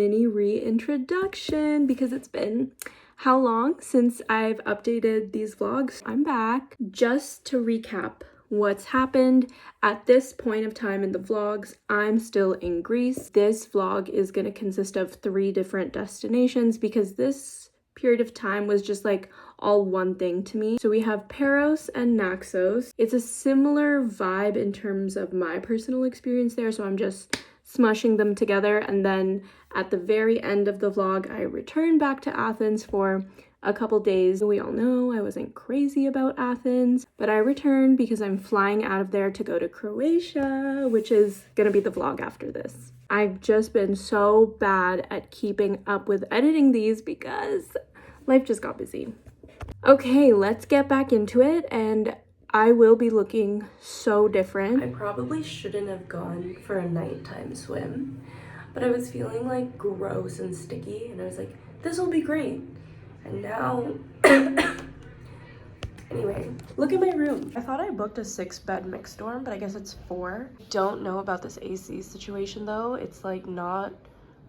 mini reintroduction because it's been how long since I've updated these vlogs. I'm back. Just to recap what's happened at this point of time in the vlogs, I'm still in Greece. This vlog is going to consist of 3 different destinations because this period of time was just like all one thing to me. So we have Paros and Naxos. It's a similar vibe in terms of my personal experience there, so I'm just smushing them together. And then at the very end of the vlog, I returned back to Athens for a couple days. We all know I wasn't crazy about Athens, but I returned because I'm flying out of there to go to Croatia, which is gonna be the vlog after this. I've just been so bad at keeping up with editing these because life just got busy. Okay, let's get back into it, and I will be looking so different. I probably shouldn't have gone for a nighttime swim, but I was feeling like gross and sticky, and I was like, this will be great. And now, anyway, look at my room. I thought I booked a 6-bed mixed dorm, but I guess it's 4. Don't know about this AC situation though. It's like not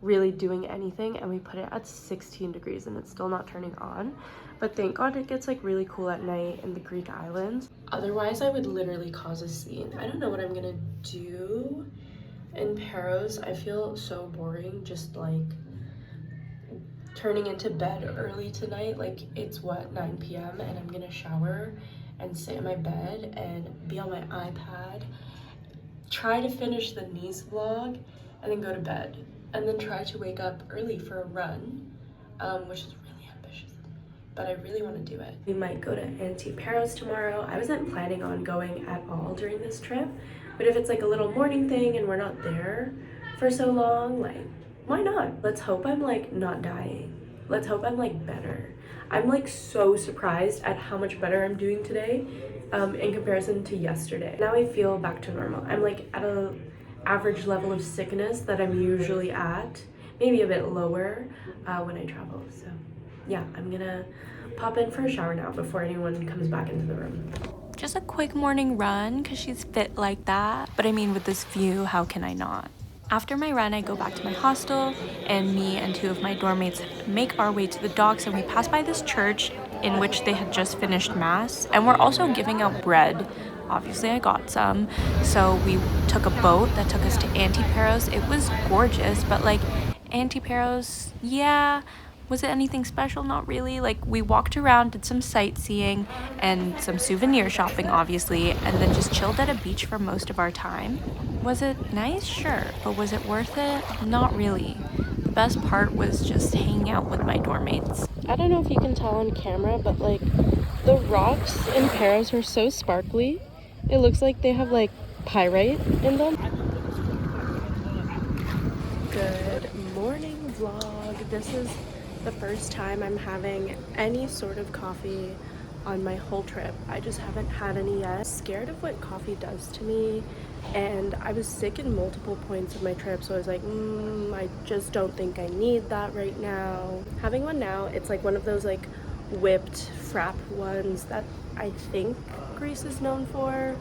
really doing anything, and we put it at 16 degrees and it's still not turning on. But thank God it gets like really cool at night in the Greek islands. Otherwise, I would literally cause a scene. I don't know what I'm gonna do in Paros. I feel so boring just like turning into bed early tonight. Like it's what, 9 p.m. and I'm gonna shower and sit in my bed and be on my iPad, try to finish the Nice vlog, and then go to bed, and then try to wake up early for a run, which is really ambitious, but I really want to do it. We might go to Paros tomorrow. I wasn't planning on going at all during this trip, but if it's like a little morning thing and we're not there for so long, like, why not? Let's hope I'm like not dying. Let's hope I'm like better. I'm like so surprised at how much better I'm doing today in comparison to yesterday. Now I feel back to normal. I'm like at a average level of sickness that I'm usually at, maybe a bit lower when I travel. So yeah, I'm gonna pop in for a shower now before anyone comes back into the room. Just a quick morning run because she's fit like that. But I mean, with this view, how can I not? After my run, I go back to my hostel, and me and 2 of my dorm mates make our way to the docks, and we pass by this church in which they had just finished mass, and we're also giving out bread. Obviously I got some, so we took a boat that took us to Antiparos. It was gorgeous, but like Antiparos, yeah, was it anything special? Not really. Like we walked around, did some sightseeing and some souvenir shopping obviously, and then just chilled at a beach for most of our time. Was it nice? Sure, but was it worth it? Not really. The best part was just hanging out with my dorm mates. I don't know if you can tell on camera, but like the rocks in Paros are so sparkly. It looks like they have like pyrite in them. Good morning vlog. This is the first time I'm having any sort of coffee on my whole trip. I just haven't had any yet. Scared of what coffee does to me, and I was sick in multiple points of my trip, so I was like, I just don't think I need that right now. Having one now, it's like one of those like whipped frap ones that I think Greece is known for.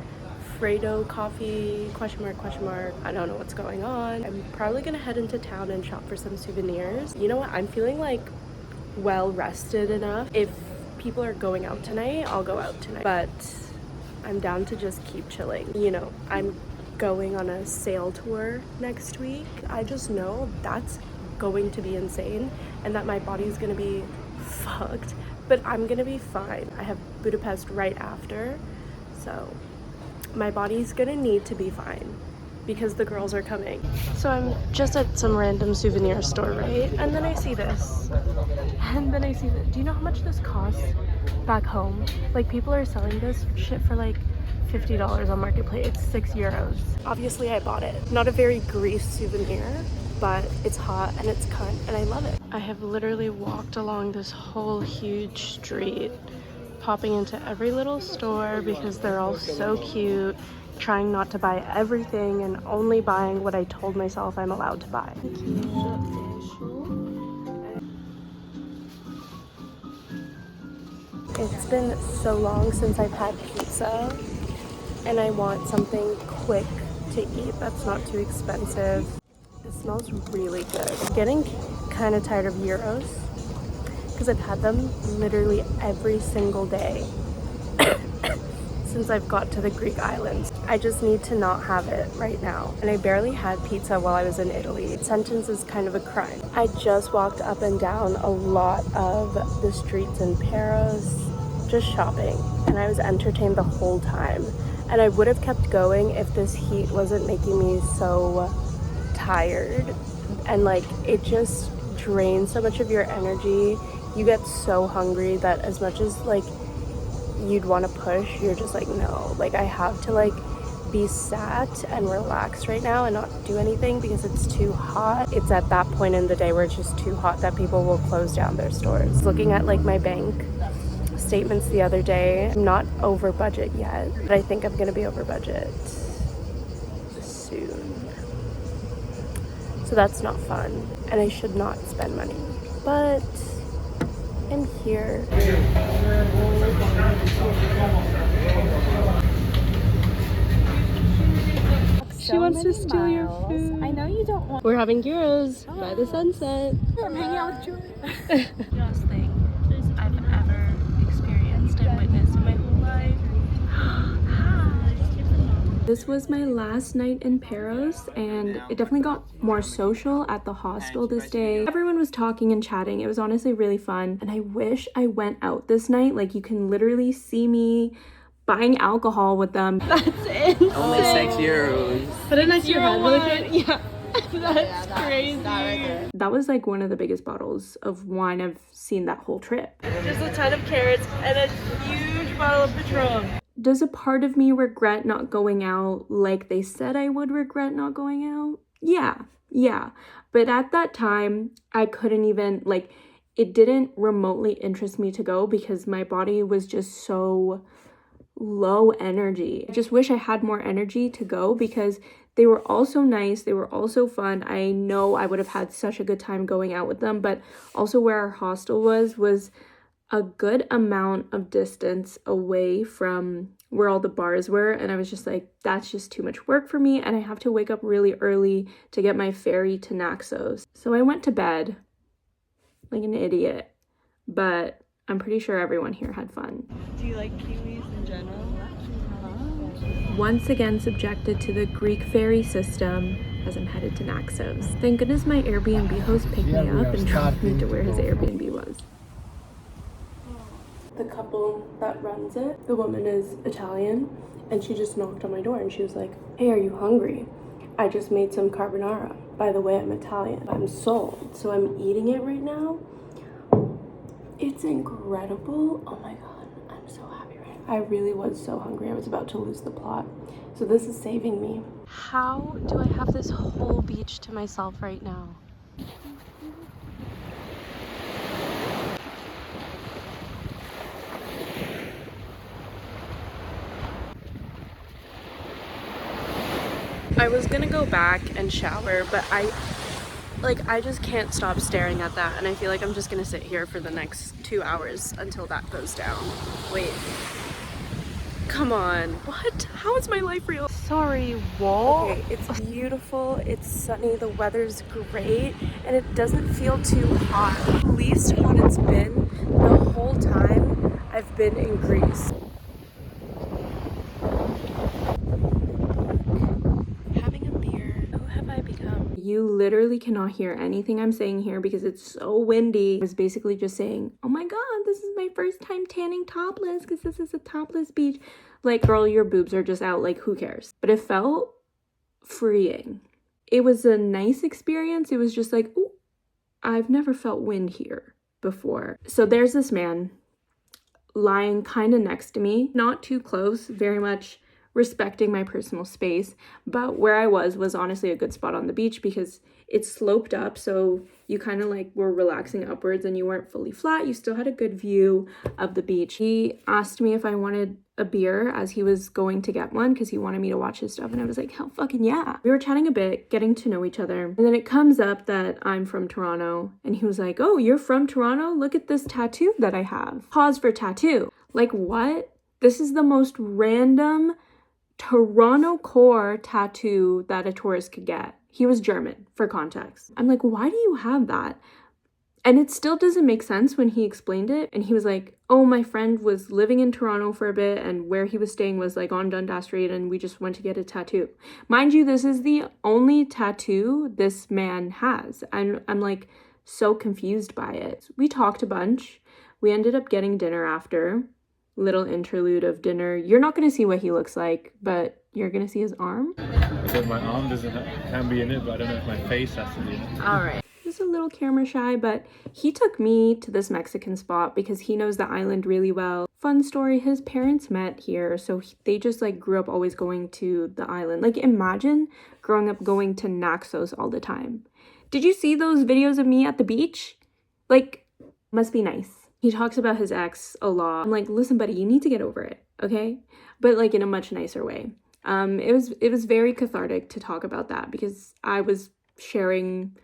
Fredo coffee, question mark. I don't know what's going on. I'm probably gonna head into town and shop for some souvenirs. You know what? I'm feeling like well rested enough. If people are going out tonight, I'll go out tonight. But I'm down to just keep chilling. You know, I'm going on a sail tour next week. I just know that's going to be insane and that my body's gonna be fucked, but I'm gonna be fine. I have Budapest right after, so my body's gonna need to be fine because the girls are coming. So I'm just at some random souvenir store, right? And then I see this. And then I see this. Do you know how much this costs back home? Like people are selling this shit for like $50 on Marketplace. It's 6 euros. Obviously I bought it. Not a very Greece souvenir, but it's hot and it's cunt and I love it. I have literally walked along this whole huge street, popping into every little store because they're all so cute, trying not to buy everything and only buying what I told myself I'm allowed to buy. It's been so long since I've had pizza, and I want something quick to eat that's not too expensive. It smells really good. I'm getting kind of tired of gyros because I've had them literally every single day since I've got to the Greek islands. I just need to not have it right now. And I barely had pizza while I was in Italy. Sentence is kind of a crime. I just walked up and down a lot of the streets in Paros, just shopping. And I was entertained the whole time. And I would have kept going if this heat wasn't making me so tired. And like, it just drains so much of your energy. You get so hungry that as much as like you'd want to push, you're just like, no, like I have to like be sat and relax right now and not do anything because it's too hot. It's at that point in the day where it's just too hot that people will close down their stores. Looking at like my bank statements the other day, I'm not over budget yet, but I think I'm gonna be over budget soon. So that's not fun, and I should not spend money, but I'm here. She wants to steal your food. I know you don't want. We're having gyros by the sunset. I'm hanging out with Julie. Best thing I've ever experienced and witnessed in my whole life. This was my last night in Paros, and it definitely got more social at the hostel this day. Everyone was talking and chatting. It was honestly really fun, and I wish I went out this night. Like, you can literally see me buying alcohol with them. That's it. Only €6. Put it next to your head really quick. Yeah. That's crazy. That was like one of the biggest bottles of wine I've seen that whole trip. Just a ton of carrots and a huge bottle of Patron. Does a part of me regret not going out like they said I would regret not going out? Yeah. But at that time, I couldn't even, like, it didn't remotely interest me to go because my body was just so low energy. I just wish I had more energy to go because they were all so nice. They were all so fun. I know I would have had such a good time going out with them, but also where our hostel was a good amount of distance away from where all the bars were, and I was just like, that's just too much work for me, and I have to wake up really early to get my ferry to Naxos. So I went to bed like an idiot, but I'm pretty sure everyone here had fun. Do you like kiwis in general? Once again subjected to the Greek ferry system as I'm headed to Naxos. Thank goodness my Airbnb host picked me up and dropped me to where his Airbnb was. The couple that runs it, the woman is Italian, and she just knocked on my door and she was like, hey, are you hungry? I just made some carbonara. By the way, I'm Italian. I'm sold, so I'm eating it right now. It's incredible. Oh my God, I'm so happy right now. I really was so hungry. I was about to lose the plot. So this is saving me. How do I have this whole beach to myself right now? I was gonna go back and shower, but I just can't stop staring at that, and I feel like I'm just gonna sit here for the next 2 hours until that goes down. Wait. Come on. What? How is my life real? Sorry, wall. Okay, it's beautiful, it's sunny, the weather's great, and it doesn't feel too hot. At least what it's been the whole time I've been in Greece. You literally cannot hear anything I'm saying here because it's so windy. I was basically just saying, oh my God, this is my first time tanning topless because this is a topless beach. Like, girl, your boobs are just out. Like, who cares? But it felt freeing. It was a nice experience. It was just like, oh, I've never felt wind here before. So there's this man lying kind of next to me, not too close, very much respecting my personal space, but where I was honestly a good spot on the beach because it sloped up, so you kind of like were relaxing upwards and you weren't fully flat. You still had a good view of the beach. He asked me if I wanted a beer as he was going to get one because he wanted me to watch his stuff, and I was like, hell fucking yeah. We were chatting a bit, getting to know each other, and then it comes up that I'm from Toronto, and he was like, oh, you're from Toronto? Look at this tattoo that I have. Pause for tattoo. Like, what? This is the most random Toronto core tattoo that a tourist could get. He was German, for context. I'm like, why do you have that? And it still doesn't make sense when he explained it. And he was like, oh, my friend was living in Toronto for a bit and where he was staying was like on Dundas Street and we just went to get a tattoo. Mind you, this is the only tattoo this man has. I'm like so confused by it. We talked a bunch. We ended up getting dinner after. Little interlude of dinner. You're not going to see what he looks like, but you're going to see his arm. So my arm can be in it, but I don't know if my face has to be in it. All right. He's a little camera shy, but he took me to this Mexican spot because he knows the island really well. Fun story, his parents met here, so they just like grew up always going to the island. Like imagine growing up going to Naxos all the time. Did you see those videos of me at the beach? Like, must be nice. He talks about his ex a lot. I'm like, listen, buddy, you need to get over it, okay? But like in a much nicer way. It was very cathartic to talk about that because I was sharing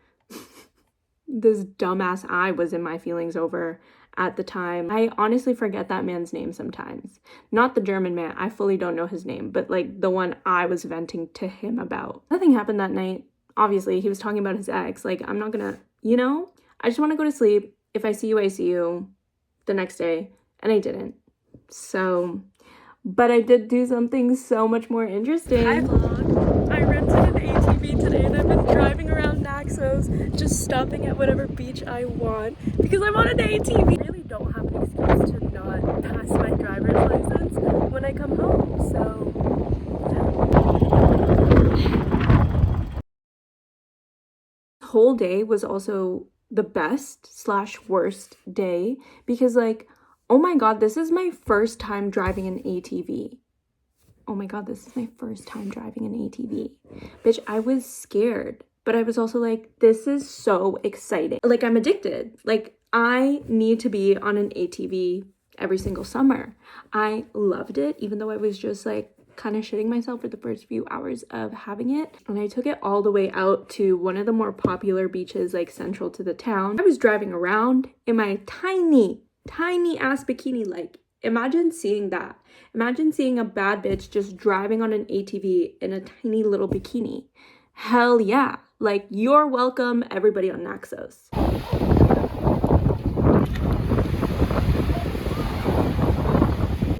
this dumbass I was in my feelings over at the time. I honestly forget that man's name sometimes. Not the German man. I fully don't know his name, but like the one I was venting to him about. Nothing happened that night. Obviously, he was talking about his ex. Like, I'm not gonna, I just want to go to sleep. If I see you, I see you. The next day, and I didn't. So, but I did do something so much more interesting. Hi vlog. I rented an ATV today and I've been driving around Naxos, just stopping at whatever beach I want because I want an ATV. I really don't have an excuse to not pass my driver's license when I come home, so yeah. The whole day was also the best / worst day because like, oh my god, this is my first time driving an ATV. Oh my god, this is my first time driving an ATV. Bitch, I was scared, but I was also like, this is so exciting. Like, I'm addicted. Like, I need to be on an ATV every single summer. I loved it, even though I was just like kind of shitting myself for the first few hours of having it. And I took it all the way out to one of the more popular beaches, like central to the town. I was driving around in my tiny ass bikini. Like, imagine seeing that. Imagine seeing a bad bitch just driving on an ATV in a tiny little bikini. Hell yeah. Like, you're welcome, everybody on Naxos.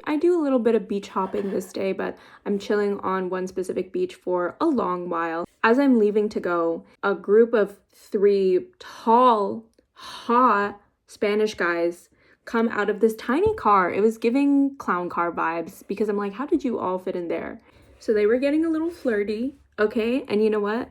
I do a little bit of beach hopping this day, but I'm chilling on one specific beach for a long while. As I'm leaving to go, a group of 3 tall, hot Spanish guys come out of this tiny car. It was giving clown car vibes because I'm like, how did you all fit in there? So they were getting a little flirty, okay? And you know what?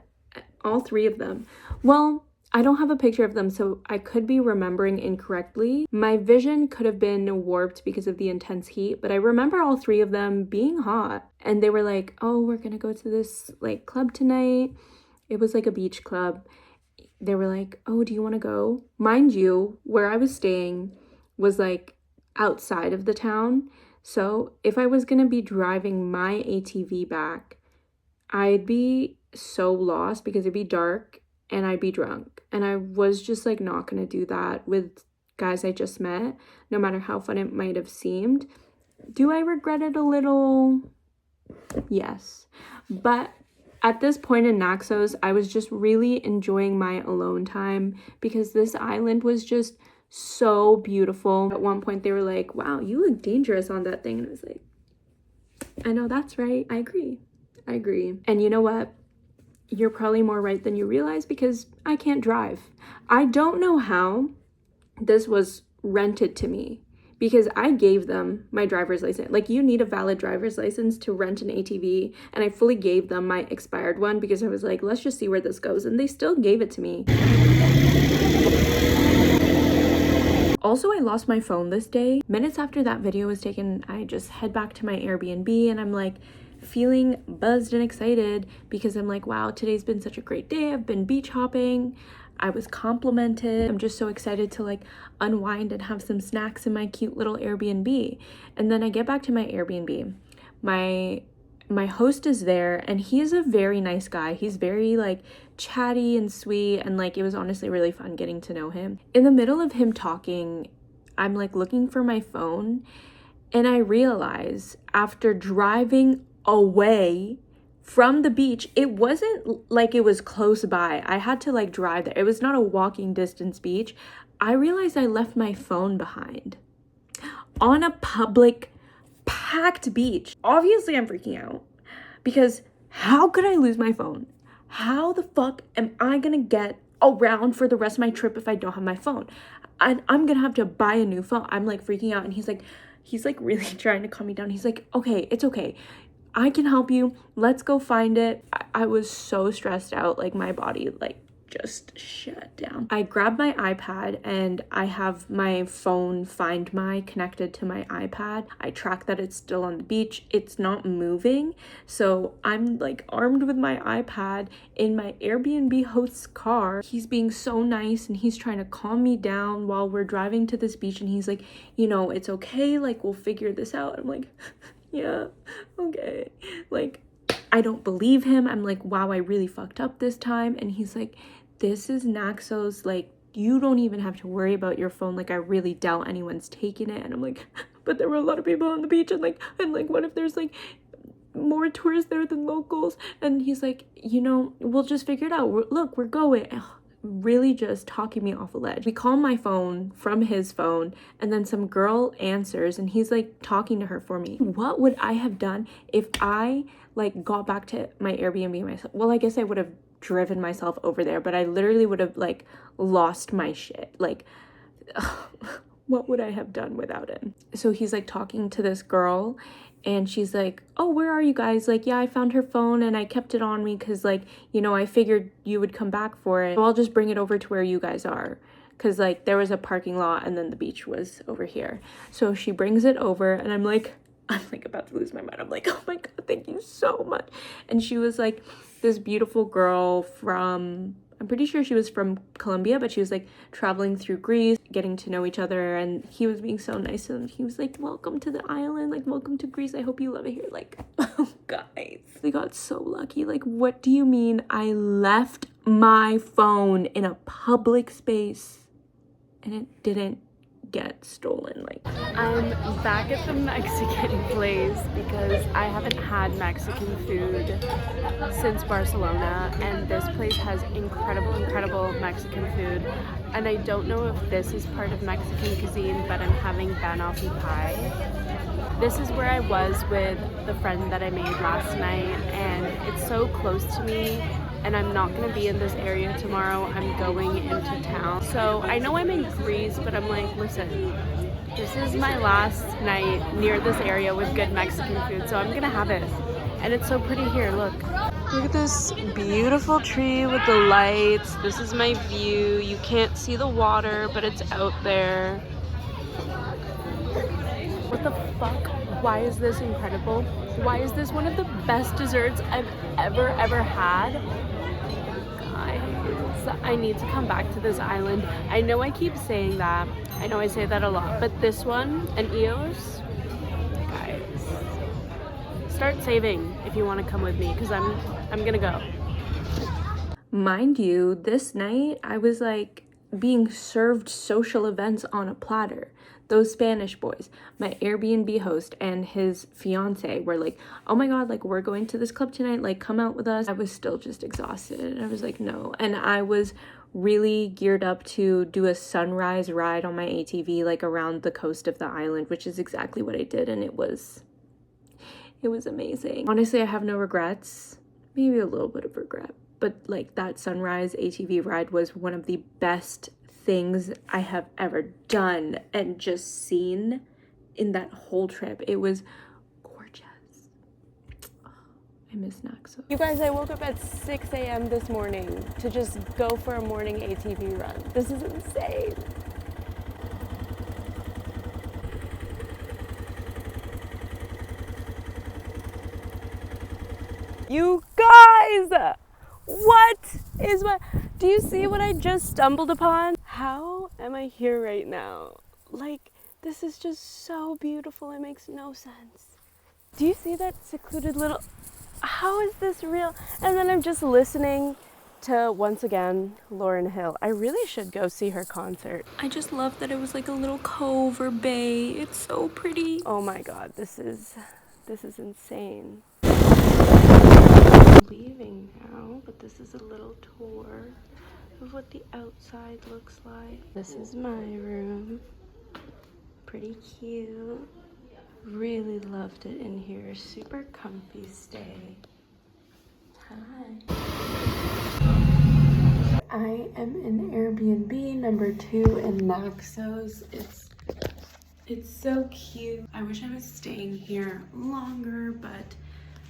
All 3 of them. Well, I don't have a picture of them, so I could be remembering incorrectly. My vision could have been warped because of the intense heat, but I remember all 3 of them being hot. And they were like, oh, we're gonna go to this like club tonight. It was like a beach club. They were like, oh, do you want to go? Mind you, where I was staying was like outside of the town. So if I was gonna be driving my ATV back, I'd be so lost because it'd be dark and I'd be drunk. And I was just like not gonna do that with guys I just met, no matter how fun it might have seemed. Do I regret it a little? Yes. But at this point in Naxos, I was just really enjoying my alone time because this island was just so beautiful. At one point they were like, wow, you look dangerous on that thing. And I was like, I know, that's right. I agree. And you know what? You're probably more right than you realize because I can't drive. I don't know how this was rented to me because I gave them my driver's license. Like, you need a valid driver's license to rent an ATV, and I fully gave them my expired one because I was like, let's just see where this goes, and they still gave it to me. Also, I lost my phone this day. Minutes after that video was taken, I just head back to my Airbnb and I'm like feeling buzzed and excited because I'm like, wow, today's been such a great day. I've been beach hopping. I was complimented. I'm just so excited to like unwind and have some snacks in my cute little Airbnb. And then I get back to my Airbnb. My host is there and he is a very nice guy. He's very like chatty and sweet, and like it was honestly really fun getting to know him. In the middle of him talking, I'm like looking for my phone, and I realize after driving away from the beach. It wasn't like it was close by. I had to like drive there. It was not a walking distance beach. I realized I left my phone behind on a public packed beach. Obviously I'm freaking out because how could I lose my phone? How the fuck am I gonna get around for the rest of my trip if I don't have my phone? And I'm gonna have to buy a new phone. I'm like freaking out, and he's like really trying to calm me down. He's like, okay, it's okay, I can help you, let's go find it. I was so stressed out, like my body like just shut down. I grabbed my iPad and I have my phone Find My connected to my iPad. I track that it's still on the beach. It's not moving. So I'm like armed with my iPad in my Airbnb host's car. He's being so nice and he's trying to calm me down while we're driving to this beach, and he's like, you know, it's okay, like we'll figure this out. I'm like, yeah, okay. Like, I don't believe him. I'm like, wow, I really fucked up this time. And he's like, this is Naxos, like you don't even have to worry about your phone, like I really doubt anyone's taking it. And I'm like, but there were a lot of people on the beach, and like what if there's like more tourists there than locals? And he's like, you know, we'll just figure it out. We're going. Ugh, really just talking me off a ledge. We call my phone from his phone, and then some girl answers and he's like talking to her for me. What would I have done if I like got back to my Airbnb myself? Well, I guess I would have driven myself over there, but I literally would have like lost my shit. Like, what would I have done without him? So he's like talking to this girl, and she's like, oh, where are you guys? Like, yeah, I found her phone and I kept it on me because like, you know, I figured you would come back for it, so I'll just bring it over to where you guys are, because like there was a parking lot and then the beach was over here. So she brings it over, and I'm like about to lose my mind. I'm like, oh my god, thank you so much. And she was like this beautiful girl from, I'm pretty sure she was from Colombia, but she was like traveling through Greece, getting to know each other, and he was being so nice, and he was like, welcome to the island, like welcome to Greece, I hope you love it here. Like, oh guys, we got so lucky. Like, what do you mean I left my phone in a public space and it didn't get stolen? Like, I'm back at the Mexican place because I haven't had Mexican food since Barcelona, and this place has incredible Mexican food. And I don't know if this is part of Mexican cuisine, but I'm having banoffee pie. This is where I was with the friend that I made last night, and it's so close to me. And I'm not gonna be in this area tomorrow. I'm going into town. So I know I'm in Greece, but I'm like, listen, this is my last night near this area with good Mexican food, so I'm gonna have it. And it's so pretty here, look. Look at this beautiful tree with the lights. This is my view. You can't see the water, but it's out there. What the fuck? Why is this incredible? Why is this one of the best desserts I've ever had? I need to come back to this island. I know I keep saying that. I know I say that a lot, but this one and Eos, guys, start saving if you want to come with me, because I'm gonna go. mind you, this night I was like being served social events on a platter. Those Spanish boys, my Airbnb host and his fiance, were like, oh my god, like we're going to this club tonight, like come out with us. I was still just exhausted, and I was like, no. And I was really geared up to do a sunrise ride on my ATV like around the coast of the island, which is exactly what I did, and it was amazing. Honestly, I have no regrets. Maybe a little bit of regret, but like that sunrise ATV ride was one of the best things I have ever done and just seen in that whole trip. It was gorgeous. Oh, I miss Naxos. You guys, I woke up at 6 a.m. this morning to just go for a morning ATV run. This is insane. You guys! What is what? Do you see what I just stumbled upon? How am I here right now? Like, this is just so beautiful. It makes no sense. Do you see that secluded little... How is this real? And then I'm just listening to, once again, Lauryn Hill. I really should go see her concert. I just love that it was like a little cove or bay. It's so pretty. Oh my god, this is insane. Leaving now, but this is a little tour of what the outside looks like. This is my room. Pretty cute. Really loved it in here. Super comfy stay. Hi. I am in Airbnb number 2 in Naxos. It's so cute. I wish I was staying here longer, but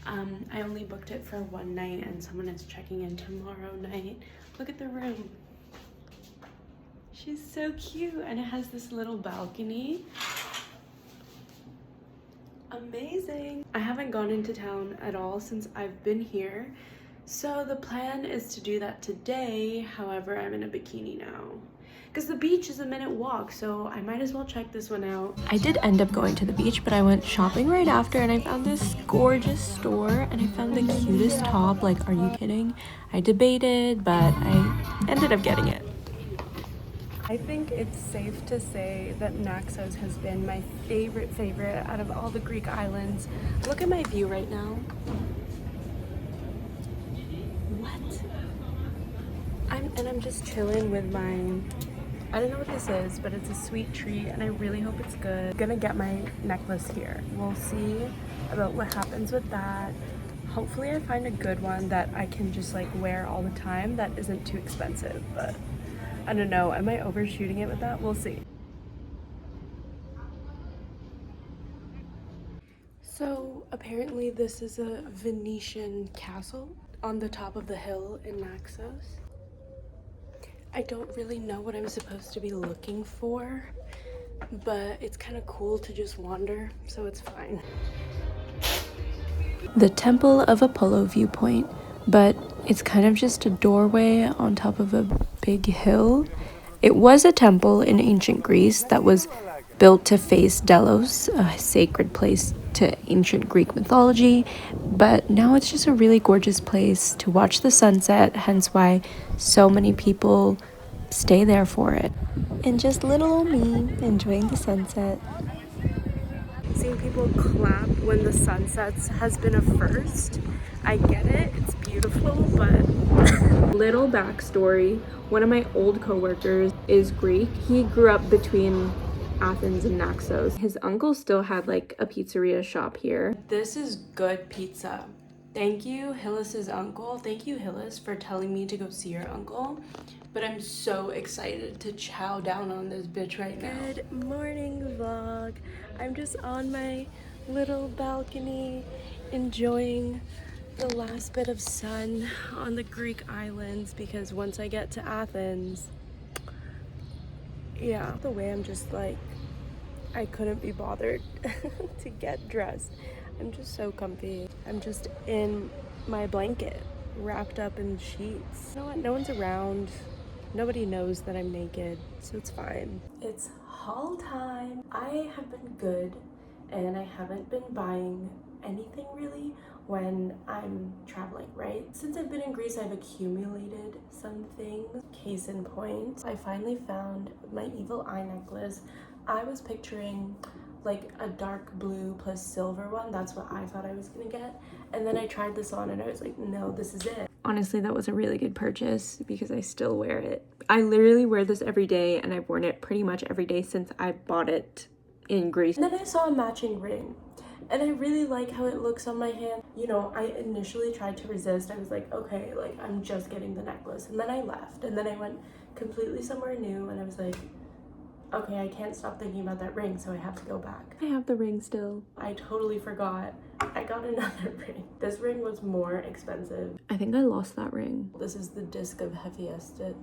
I only booked it for one night and someone is checking in tomorrow night. Look at the room. She's so cute, and it has this little balcony. Amazing. I haven't gone into town at all since I've been here, so the plan is to do that today. However, I'm in a bikini now because the beach is a minute walk, so I might as well check this one out. I did end up going to the beach, but I went shopping right after and I found this gorgeous store and I found the cutest top. Like, are you kidding? I debated, but I ended up getting it. I think it's safe to say that Naxos has been my favorite out of all the Greek islands. Look at my view right now. What? I'm just chilling with my, I don't know what this is, but it's a sweet treat and I really hope it's good. I'm gonna get my necklace here. We'll see about what happens with that. Hopefully I find a good one that I can just like wear all the time that isn't too expensive, but I don't know. Am I overshooting it with that? We'll see. So apparently this is a Venetian castle on the top of the hill in Naxos. I don't really know what I'm supposed to be looking for, but it's kind of cool to just wander, so it's fine. The Temple of Apollo viewpoint, but it's kind of just a doorway on top of a big hill. It was a temple in ancient Greece that was built to face Delos, a sacred place to ancient Greek mythology, but now it's just a really gorgeous place to watch the sunset, hence why so many people stay there for it. And just little old me enjoying the sunset. Seeing people clap when the sun sets has been a first. I get it, it's beautiful, but little backstory, one of my old coworkers is Greek. He grew up between Athens and Naxos. His uncle still had like a pizzeria shop here. This is good pizza. Thank you, Hillis's uncle. Thank you, Hillis, for telling me to go see your uncle. But I'm so excited to chow down on this bitch right now. Good morning, vlog. I'm just on my little balcony enjoying the last bit of sun on the Greek islands because once I get to Athens, yeah, the way I'm just like, I couldn't be bothered to get dressed. I'm just so comfy. I'm just in my blanket, wrapped up in sheets. You know what? No one's around. Nobody knows that I'm naked, so it's fine. It's haul time. I have been good, and I haven't been buying anything really when I'm traveling, right? Since I've been in Greece, I've accumulated some things. Case in point, I finally found my evil eye necklace. I was picturing like a dark blue plus silver one. That's what I thought I was gonna get. And then I tried this on and I was like, no, this is it. Honestly, that was a really good purchase because I still wear it. I literally wear this every day and I've worn it pretty much every day since I bought it in Greece. And then I saw a matching ring and I really like how it looks on my hand. You know, I initially tried to resist. I was like, okay, like I'm just getting the necklace. And then I left and then I went completely somewhere new and I was like, okay, I can't stop thinking about that ring, so I have to go back. I have the ring still. I totally forgot. I got another ring. This ring was more expensive. I think I lost that ring. This is the disc of Hephaestus.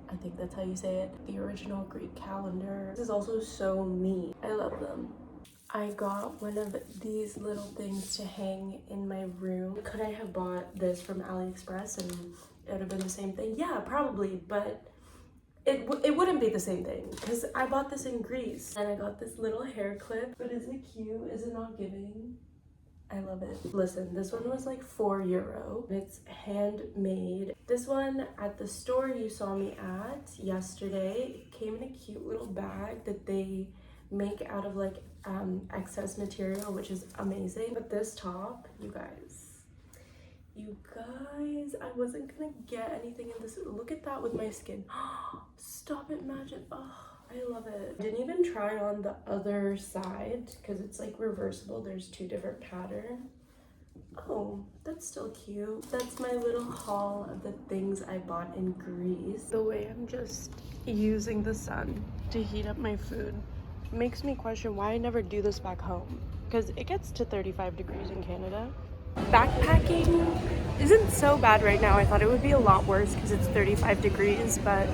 I think that's how you say it. The original Greek calendar. This is also so me. I love them. I got one of these little things to hang in my room. Could I have bought this from AliExpress and it would have been the same thing? Yeah, probably, but it wouldn't be the same thing because I bought this in Greece and I got this little hair clip. But is it cute? Is it not giving? I love it. Listen, this one was like €4. It's handmade. This one at the store you saw me at yesterday came in a cute little bag that they make out of like excess material, which is amazing. But this top, you guys, I wasn't gonna get anything in this. Look at that with my skin. Stop it, Magic. Oh, I love it. Didn't even try on the other side because it's like reversible. There's two different patterns. Oh, that's still cute. That's my little haul of the things I bought in Greece. The way I'm just using the sun to heat up my food makes me question why I never do this back home, because it gets to 35 degrees in Canada. Backpacking isn't so bad right now. I thought it would be a lot worse because it's 35 degrees, but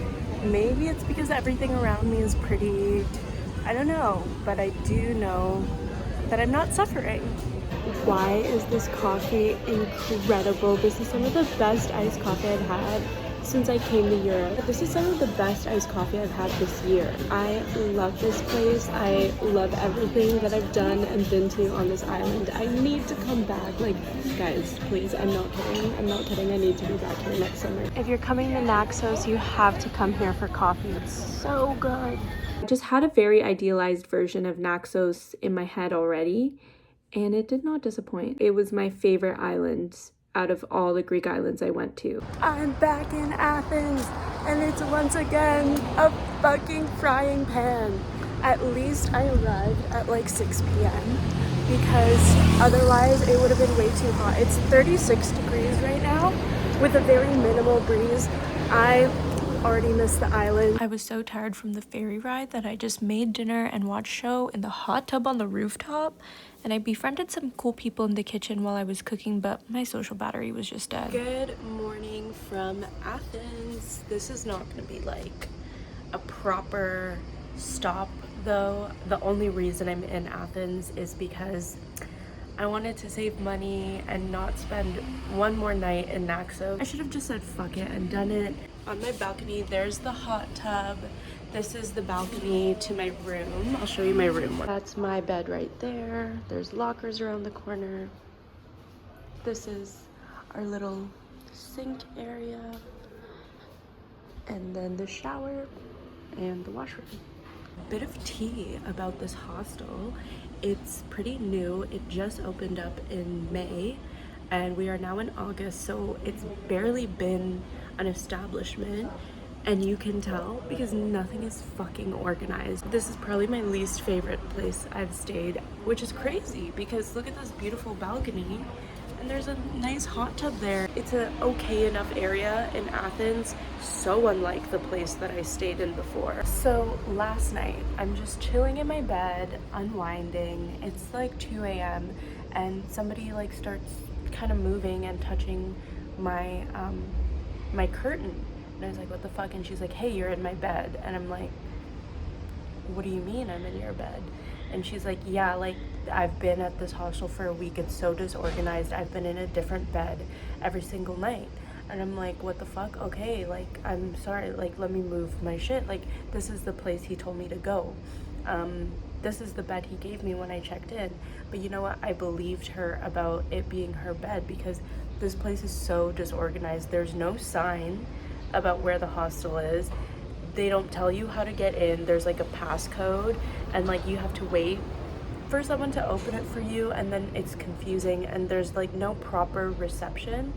maybe it's because everything around me is pretty, I don't know, but I do know that I'm not suffering. Why is this coffee incredible? This is some of the best iced coffee I've had since I came to Europe. This is some of the best iced coffee I've had this year. I love this place. I love everything that I've done and been to on this island. I need to come back. Like, guys, please, I'm not kidding. I need to be back here next summer. If you're coming to Naxos, you have to come here for coffee. It's so good. I just had a very idealized version of Naxos in my head already, and it did not disappoint. It was my favorite island out of all the Greek islands I went to. I'm back in Athens, and it's once again a fucking frying pan. At least I arrived at like 6 p.m. because otherwise it would have been way too hot. It's 36 degrees right now with a very minimal breeze. I already missed the island. I was so tired from the ferry ride that I just made dinner and watched show in the hot tub on the rooftop, and I befriended some cool people in the kitchen while I was cooking, but my social battery was just dead. Good morning from Athens. This is not gonna be like a proper stop though. The only reason I'm in Athens is because I wanted to save money and not spend one more night in Naxos. I should have just said fuck it and done it. On my balcony, there's the hot tub. This is the balcony to my room. I'll show you my room. That's my bed right there. There's lockers around the corner. This is our little sink area. And then the shower and the washroom. A bit of tea about this hostel. It's pretty new. It just opened up in May and we are now in August, so it's barely been an establishment, and you can tell because nothing is fucking organized. This is probably my least favorite place I've stayed, which is crazy because look at this beautiful balcony and there's a nice hot tub there. It's an okay enough area in Athens, so unlike the place that I stayed in before. So last night, I'm just chilling in my bed, unwinding. It's like 2 a.m. and somebody like starts kind of moving and touching my my curtain. And I was like, what the fuck? And she's like, hey, you're in my bed. And I'm like, what do you mean I'm in your bed? And she's like, yeah, like I've been at this hostel for a week. It's so disorganized. I've been in a different bed every single night. And I'm like, what the fuck? Okay, like, I'm sorry, like, let me move my shit. Like, this is the place he told me to go. This is the bed he gave me when I checked in. But you know what? I believed her about it being her bed because this place is so disorganized. There's no sign about where the hostel is. They don't tell you how to get in. There's like a passcode and like you have to wait for someone to open it for you, and then it's confusing and there's like no proper reception,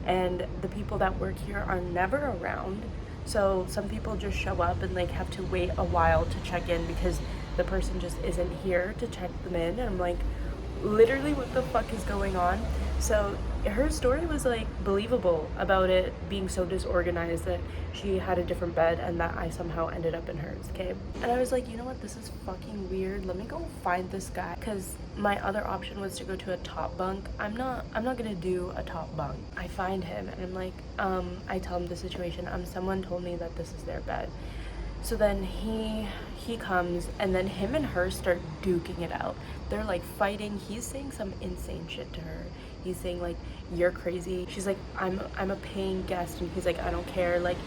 and the people that work here are never around. So some people just show up and like have to wait a while to check in because the person just isn't here to check them in. And I'm like, literally what the fuck is going on? So her story was like believable about it being so disorganized that she had a different bed and that I somehow ended up in hers, okay? And I was like, you know what, this is fucking weird. Let me go find this guy, because my other option was to go to a top bunk. I'm not gonna do a top bunk. I find him and I'm like, I tell him the situation. Someone told me that this is their bed. So then he comes and then him and her start duking it out. They're like fighting. He's saying some insane shit to her. He's saying like, you're crazy. She's like, I'm a paying guest. And he's like, I don't care. Like,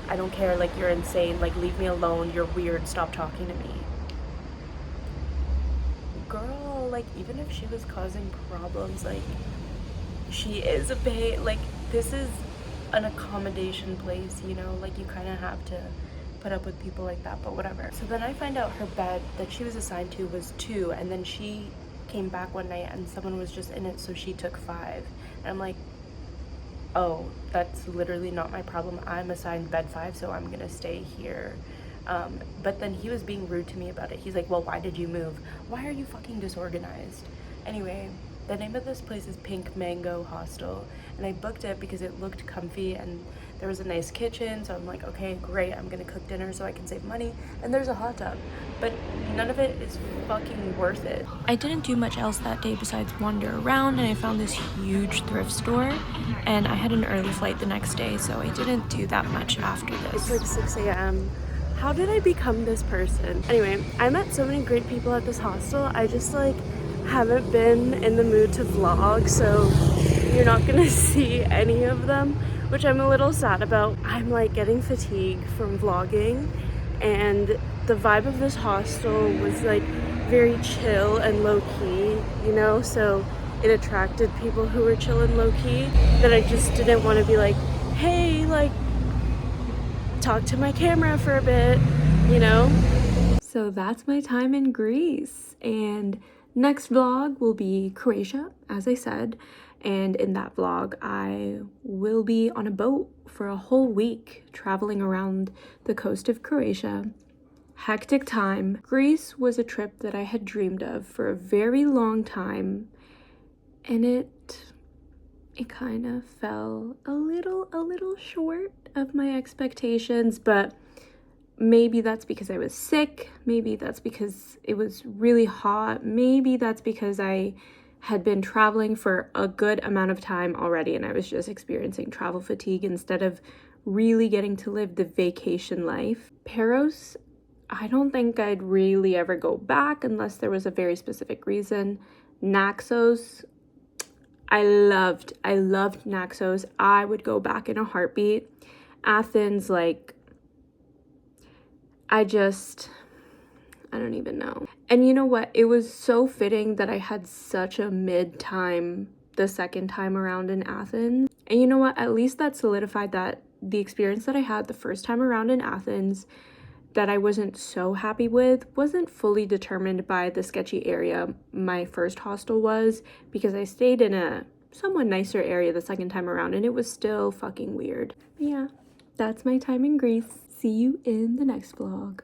I don't care. Like, you're insane. Like, leave me alone. You're weird. Stop talking to me. Girl, like, even if she was causing problems, like, she is a pay. Like, this is an accommodation place, you know? Like, you kind of have to put up with people like that, but whatever. So then I find out her bed that she was assigned to was 2, and then she came back one night and someone was just in it, so she took 5. And I'm like, oh, that's literally not my problem. I'm assigned bed 5, so I'm gonna stay here. But then he was being rude to me about it. He's like, well, why did you move? Why are you fucking disorganized? Anyway, the name of this place is Pink Mango Hostel, and I booked it because it looked comfy and there was a nice kitchen, so I'm like, okay, great, I'm gonna cook dinner so I can save money, and there's a hot tub, but none of it is fucking worth it. I didn't do much else that day besides wander around, and I found this huge thrift store, and I had an early flight the next day, so I didn't do that much after this. It's like 6 a.m. How did I become this person? Anyway, I met so many great people at this hostel. I just like haven't been in the mood to vlog, so you're not gonna see any of them, which I'm a little sad about. I'm like getting fatigued from vlogging, and the vibe of this hostel was like very chill and low-key, you know, so it attracted people who were chill and low-key that I just didn't want to be like, hey, like talk to my camera for a bit, you know. So that's my time in Greece, and next vlog will be Croatia, as I said. And in that vlog, I will be on a boat for a whole week, traveling around the coast of Croatia. Hectic time. Greece was a trip that I had dreamed of for a very long time, and it kind of fell a little short of my expectations, but maybe that's because I was sick, maybe that's because it was really hot, maybe that's because I had been traveling for a good amount of time already and I was just experiencing travel fatigue instead of really getting to live the vacation life. Paros, I don't think I'd really ever go back unless there was a very specific reason. Naxos, I loved Naxos. I would go back in a heartbeat. Athens, like, I don't even know. And you know what? It was so fitting that I had such a mid-time the second time around in Athens. And you know what? At least that solidified that the experience that I had the first time around in Athens that I wasn't so happy with wasn't fully determined by the sketchy area my first hostel was, because I stayed in a somewhat nicer area the second time around and it was still fucking weird. But yeah, that's my time in Greece. See you in the next vlog.